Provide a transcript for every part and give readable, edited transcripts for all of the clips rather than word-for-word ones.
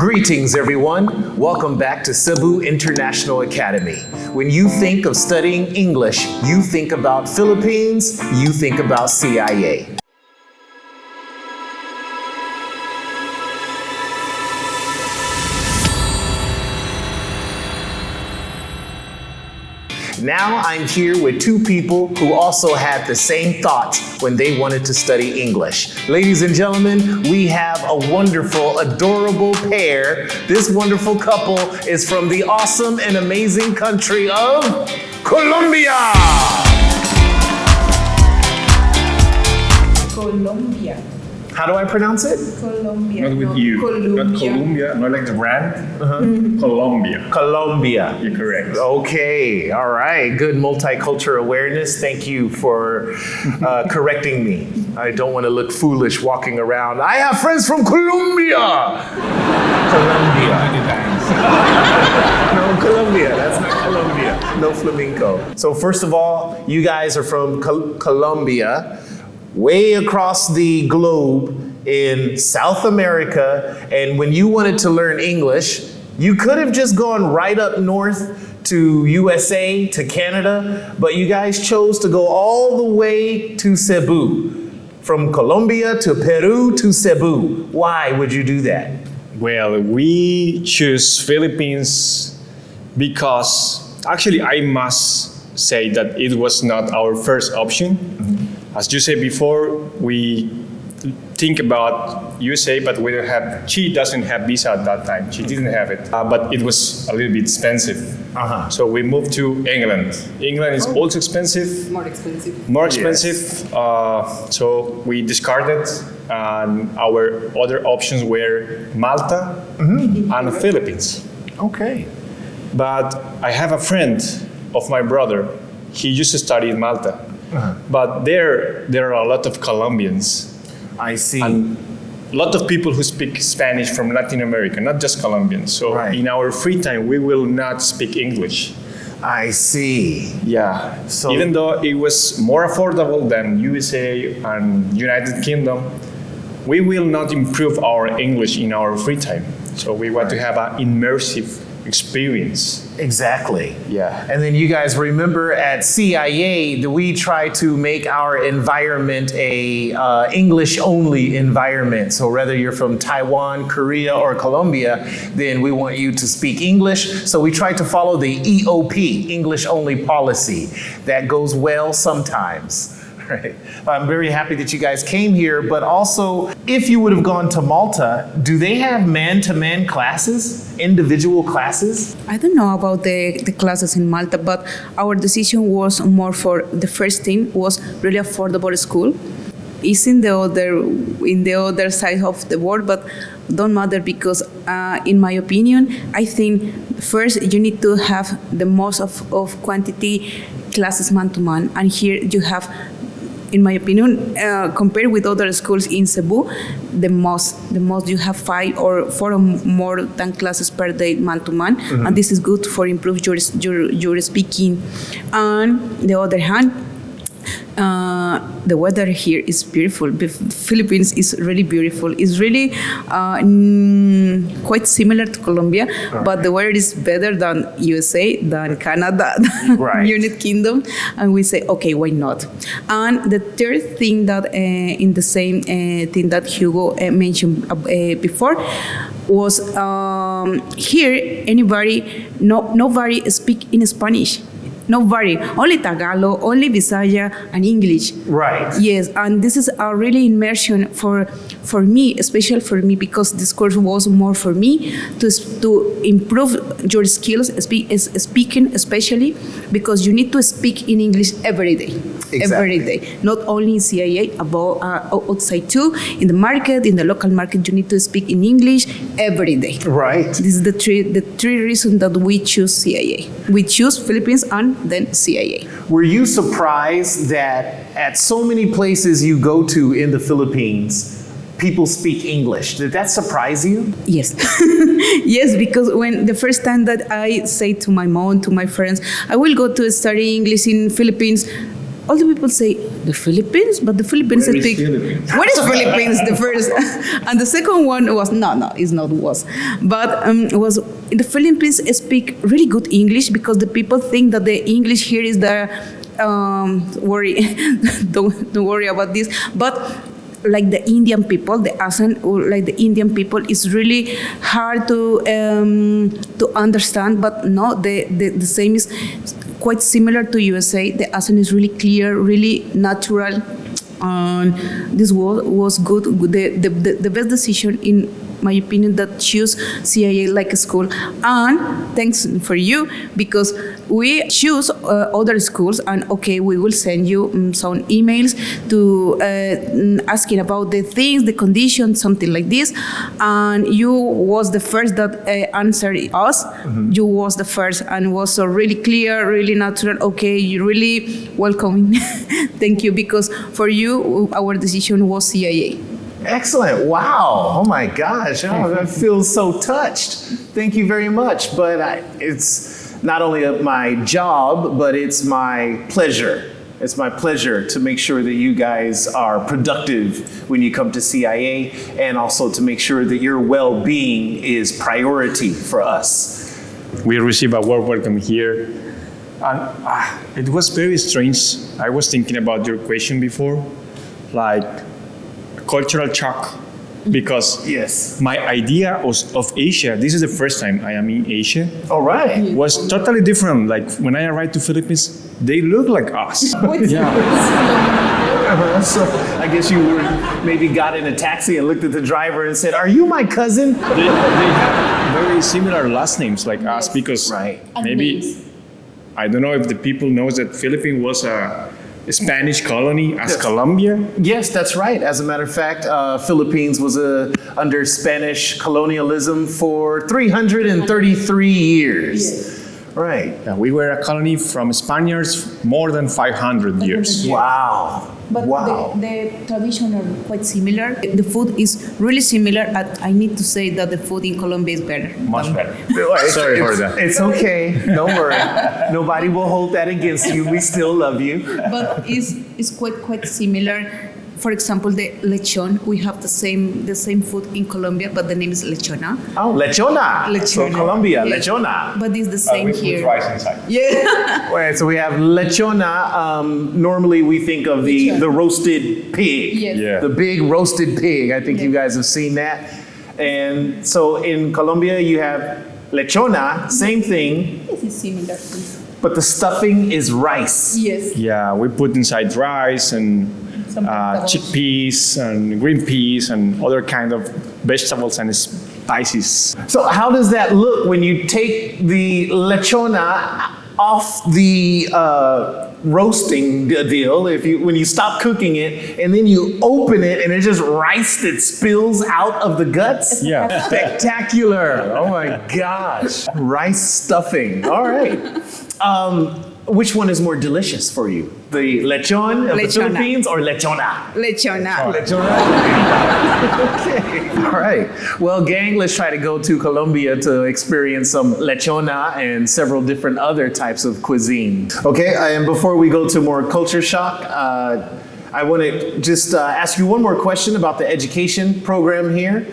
Greetings, everyone. Welcome back to Cebu International Academy. When you think of studying English, you think about Philippines, you think about CIA. Now I'm here with two people who also had the same thoughts when they wanted to study English. Ladies and gentlemen, we have a wonderful, adorable pair. This wonderful couple is from the awesome and amazing country of Colombia. Colombia. How do I pronounce it? Colombia. Not with you. Colombia. Not Colombia, not like the brand. Colombia. Colombia. You're correct. Okay, all right. Good multicultural awareness. Thank you for correcting me. I don't want to look foolish walking around. I have friends from Colombia. Colombia. No, Colombia. That's not Colombia. No flamenco. So first of all, you guys are from Colombia, way across the globe in South America. And when you wanted to learn English, you could have just gone right up north to USA, to Canada, but you guys chose to go all the way to Cebu. From Colombia to Peru to Cebu. Why would you do that? Well, we choose Philippines because actually I must say that it was not our first option. As you said before, we think about USA, but we don't have. She doesn't have visa at that time. She didn't have it, but it was a little bit expensive. So we moved to England. England is also expensive. More expensive. More expensive. So we discarded, and our other options were Malta and the Philippines. Okay. But I have a friend of my brother. He used to study in Malta. But there are a lot of Colombians. I see. And a lot of people who speak Spanish from Latin America, not just Colombians. So in our free time, we will not speak English. I see. Yeah. So even though it was more affordable than USA and United Kingdom, we will not improve our English in our free time. So we want to have an immersive experience. Exactly. Yeah. And then you guys remember at CIA that we try to make our environment a English-only environment. So whether you're from Taiwan, Korea, or Colombia, then we want you to speak English. So we try to follow the EOP, English-only policy. That goes well sometimes. Right. I'm very happy that you guys came here, but also, if you would have gone to Malta, do they have man-to-man classes, individual classes? I don't know about the classes in Malta, but our decision was more for the first thing was really affordable school. It's in the other side of the world, but don't matter because, in my opinion, I think first you need to have the most of quantity classes man-to-man, and here you have. In my opinion, compared with other schools in Cebu, the most you have 5 or 4 or more than classes per day man-to-man, and this is good for improve your speaking. On the other hand, the weather here is beautiful. The Philippines is really beautiful. It's really quite similar to Colombia, but the weather is better than USA, than Canada, than United Kingdom. And we say, okay, why not? And the third thing that in the same thing that Hugo mentioned before was here nobody speak in Spanish. Nobody, only Tagalog, only Visaya, and English. Right. Yes, and this is a really immersion for me, especially for me, because this course was more for me to improve your skills, speaking, especially because you need to speak in English every day. Exactly. Every day, not only in CIA, about outside too, in the market, in the local market, you need to speak in English every day. Right. This is the three reasons that we choose CIA. We choose Philippines and then CIA. Were you surprised that at so many places you go to in the Philippines, people speak English? Did that surprise you? Yes. Yes, because when the first time that I say to my mom, to my friends, I will go to study English in Philippines, all the people say the Philippines, but the Philippines Where is speak. Philippines? Where is Philippines? The first, and the second one was no, it's not was, but was the Philippines speak really good English because the people think that the English here is the worry. don't worry about this, but. Like the Indian people, the accent, or like the Indian people, is really hard to understand. But no, the same is quite similar to USA. The accent is really clear, really natural, and this was good. The best decision in my opinion that choose CIA like a school, and thanks for you because we choose other schools, and okay, we will send you some emails to asking about the things, the conditions, something like this, and you was the first that answered us. You was the first and was so really clear, really natural. Okay, you really welcoming. Thank you because for you our decision was CIA. Excellent. Wow. Oh my gosh. Oh, I feel so touched. Thank you very much. But it's not only my job, but it's my pleasure. It's my pleasure to make sure that you guys are productive when you come to CIA and also to make sure that your well-being is priority for us. We received a warm welcome here. And it was very strange. I was thinking about your question before, like cultural shock, because Yes. my idea of Asia, this is the first time I am in Asia, All right. was totally different. Like when I arrived to Philippines, they look like us. So I guess you were maybe got in a taxi and looked at the driver and said, "Are you my cousin?" They have very similar last names like us because Right. maybe, I don't know if the people knows that Philippines was a Spanish colony as Yes. Colombia. Yes, that's right. As a matter of fact, Philippines was under Spanish colonialism for 333 years. Right. Yeah, we were a colony from Spaniards more than 500 years. Wow. But Wow. the tradition are quite similar. The food is really similar. And I need to say that the food in Colombia is better. Much better. It's- Sorry for it's- that. It's okay. Don't worry. Nobody will hold that against you. We still love you. But it's quite similar. For example, the lechon, we have the same food in Colombia, but the name is lechona. Oh, lechona. So Lechona. Colombia, Yeah. lechona. But it's the same here. inside. Yeah. Right, so we have lechona. Normally we think of the roasted pig. Yes. Yeah. The big roasted pig. I think you guys have seen that. And so in Colombia you have lechona, same thing, This is similar. but the stuffing is rice. Yes. Yeah, we put inside rice and Some vegetables. chickpeas and green peas and other kind of vegetables and spices. So how does that look when you take the lechona off the roasting deal? When you stop cooking it and then you open it and it's just rice that spills out of the guts? Yeah. Spectacular! Oh my gosh, rice stuffing. All right. Which one is more delicious for you? The lechon of the Lechona. Philippines or lechona? Lechona. Okay. All right. Well, gang, let's try to go to Colombia to experience some lechona and several different other types of cuisine. Okay, and before we go to more culture shock, I want to just ask you one more question about the education program here.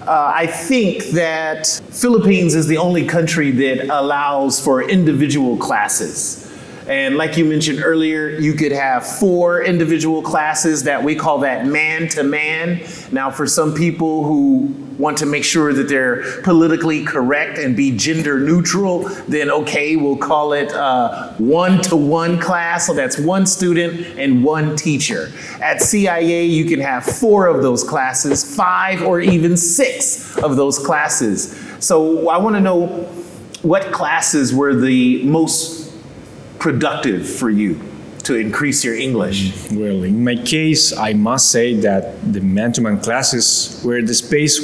I think that Philippines is the only country that allows for individual classes. And like you mentioned earlier, you could have 4 individual classes that we call that man-to-man. Now, for some people who want to make sure that they're politically correct and be gender neutral, then okay, we'll call it one-to-one class. So that's 1 student and 1 teacher. At CIA, you can have 4 of those classes, 5 or even 6 of those classes. So I want to know what classes were the most productive for you to increase your English? Well, in my case, I must say that the man-to-man classes were the space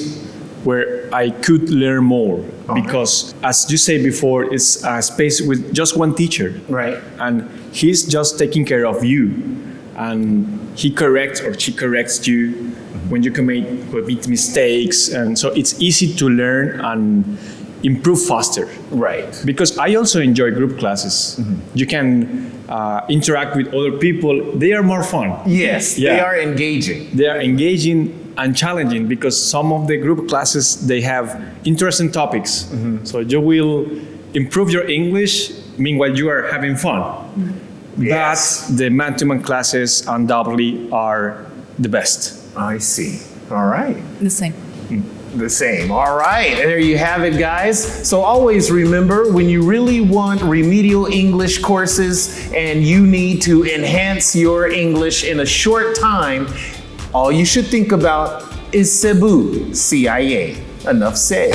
where I could learn more. Because, as you said before, it's a space with just 1 teacher. Right. And he's just taking care of you. And he corrects or she corrects you when you commit mistakes. And so it's easy to learn, and improve faster. Right. Because I also enjoy group classes. You can interact with other people. They are more fun. Yes, they Yeah. are engaging. They are engaging and challenging because some of the group classes, they have interesting topics. So you will improve your English meanwhile you are having fun. Yes. But the man-to-man classes undoubtedly are the best. I see. All right. The same. The same. All right. And there you have it, guys. So always remember, when you really want remedial English courses and you need to enhance your English in a short time, all you should think about is Cebu CIA. Enough said.